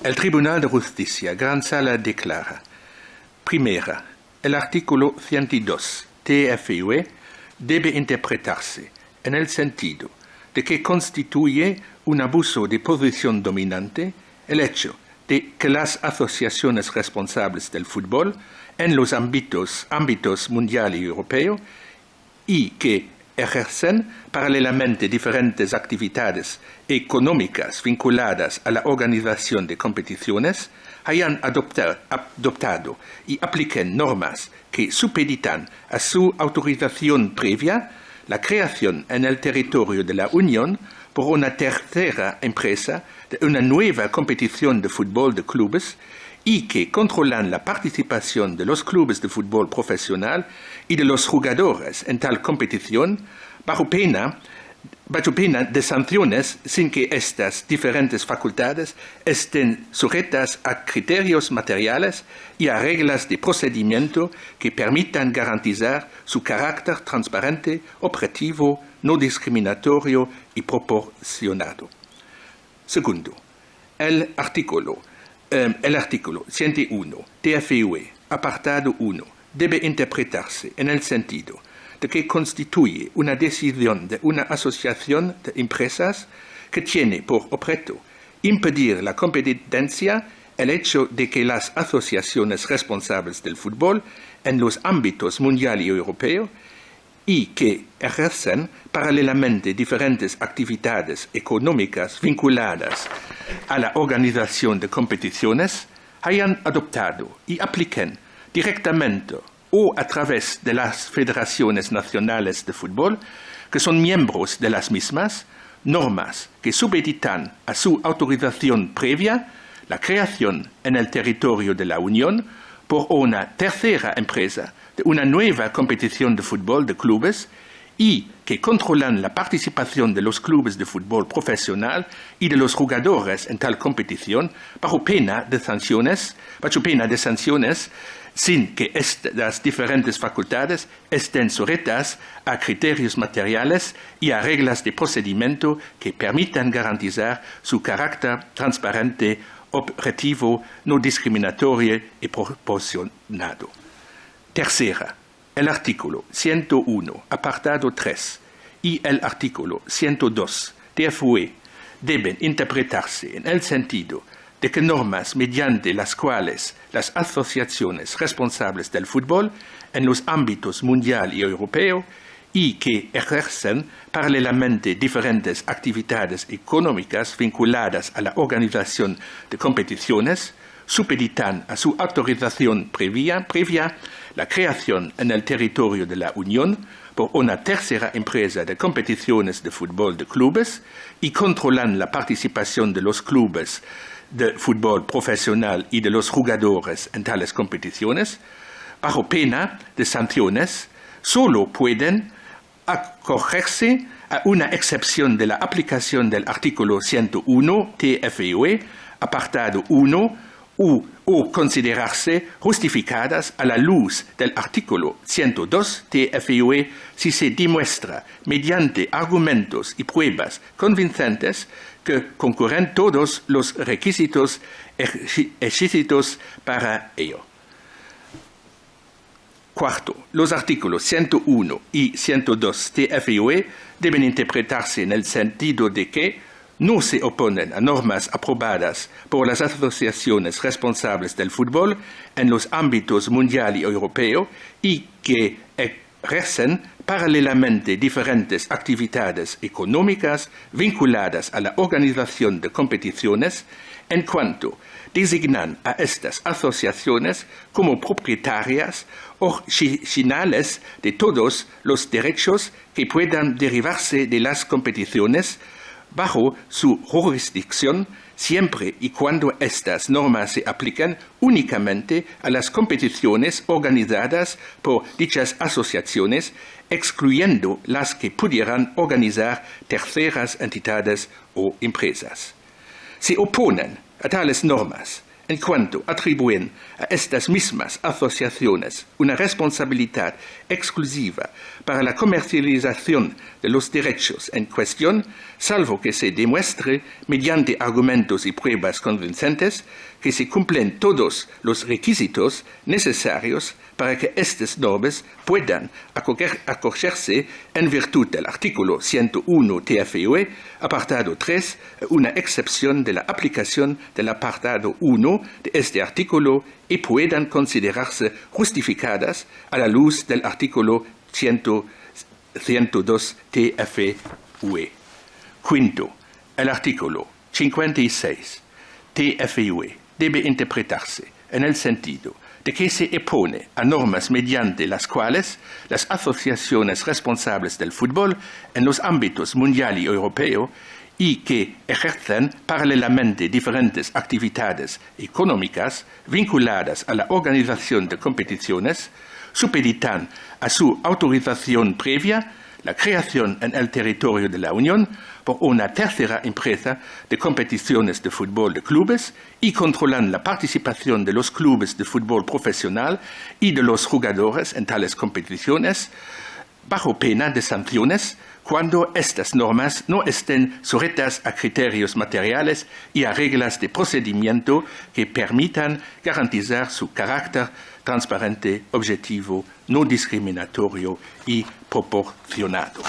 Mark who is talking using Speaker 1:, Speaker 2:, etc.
Speaker 1: El Tribunal de Justicia, Gran Sala, declara: primera, el artículo 102 TFUE debe interpretarse en el sentido de que constituye un abuso de posición dominante el hecho de que las asociaciones responsables del fútbol en los ámbitos mundial y europeo y que ejercen paralelamente diferentes actividades económicas vinculadas a la organización de competiciones hayan adoptado y apliquen normas que supeditan a su autorización previa la creación en el territorio de la Unión por una tercera empresa de una nueva competición de fútbol de clubes y que controlan la participación de los clubes de fútbol profesional y de los jugadores en tal competición bajo pena de sanciones sin que estas diferentes facultades estén sujetas a criterios materiales y a reglas de procedimiento que permitan garantizar su carácter transparente, objetivo, no discriminatorio y proporcionado. Segundo, el artículo 101 TFUE, apartado 1, debe interpretarse en el sentido de que constituye una decisión de una asociación de empresas que tiene por objeto impedir la competencia el hecho de que las asociaciones responsables del fútbol en los ámbitos mundial y europeo y que ejercen paralelamente diferentes actividades económicas vinculadas a la organización de competiciones hayan adoptado y apliquen directamente o a través de las federaciones nacionales de fútbol, que son miembros de las mismas, normas que supeditan a su autorización previa la creación en el territorio de la Unión por una tercera empresa de una nueva competición de fútbol de clubes y que controlan la participación de los clubes de fútbol profesional y de los jugadores en tal competición bajo pena de sanciones sin que estas diferentes facultades estén sujetas a criterios materiales y a reglas de procedimiento que permitan garantizar su carácter transparente, objetivo, no discriminatorio y proporcionado. Tercera, el artículo 101, apartado 3, y el artículo 102 TFUE deben interpretarse en el sentido de que normas mediante las cuales las asociaciones responsables del fútbol en los ámbitos mundial y europeo y que ejercen paralelamente diferentes actividades económicas vinculadas a la organización de competiciones supeditan a su autorización previa la creación en el territorio de la Unión por una tercera empresa de competiciones de fútbol de clubes y controlan la participación de los clubes de fútbol profesional y de los jugadores en tales competiciones, bajo pena de sanciones, solo pueden acogerse a una excepción de la aplicación del artículo 101 TFUE, apartado 1, o considerarse justificadas a la luz del artículo 102 TFUE si se demuestra mediante argumentos y pruebas convincentes que concurren todos los requisitos exigidos para ello. Cuarto, los artículos 101 y 102 TFUE deben interpretarse en el sentido de que no se oponen a normas aprobadas por las asociaciones responsables del fútbol en los ámbitos mundial y europeo y que ejercen paralelamente diferentes actividades económicas vinculadas a la organización de competiciones en cuanto designan a estas asociaciones como propietarias originales de todos los derechos que puedan derivarse de las competiciones bajo su jurisdicción siempre y cuando estas normas se aplican únicamente a las competiciones organizadas por dichas asociaciones, excluyendo las que pudieran organizar terceras entidades o empresas. Se oponen a tales normas en cuanto atribuyen a estas mismas asociaciones una responsabilidad exclusiva para la comercialización de los derechos en cuestión, salvo que se demuestre mediante argumentos y pruebas convincentes que se cumplen todos los requisitos necesarios para que estas normas puedan acogerse en virtud del artículo 101 TFUE, apartado 3, una excepción de la aplicación del apartado 1 de este artículo y puedan considerarse justificadas a la luz del artículo 102 TFUE. Quinto, el artículo 56 TFUE debe interpretarse en el sentido de que se opone a normas mediante las cuales las asociaciones responsables del fútbol en los ámbitos mundial y europeo y que ejercen paralelamente diferentes actividades económicas vinculadas a la organización de competiciones, supeditan a su autorización previa la creación en el territorio de la Unión por una tercera empresa de competiciones de fútbol de clubes y controlan la participación de los clubes de fútbol profesional y de los jugadores en tales competiciones bajo pena de sanciones cuando estas normas no estén sujetas a criterios materiales y a reglas de procedimiento que permitan garantizar su carácter transparente, objetivo, no discriminatorio y proporcionado.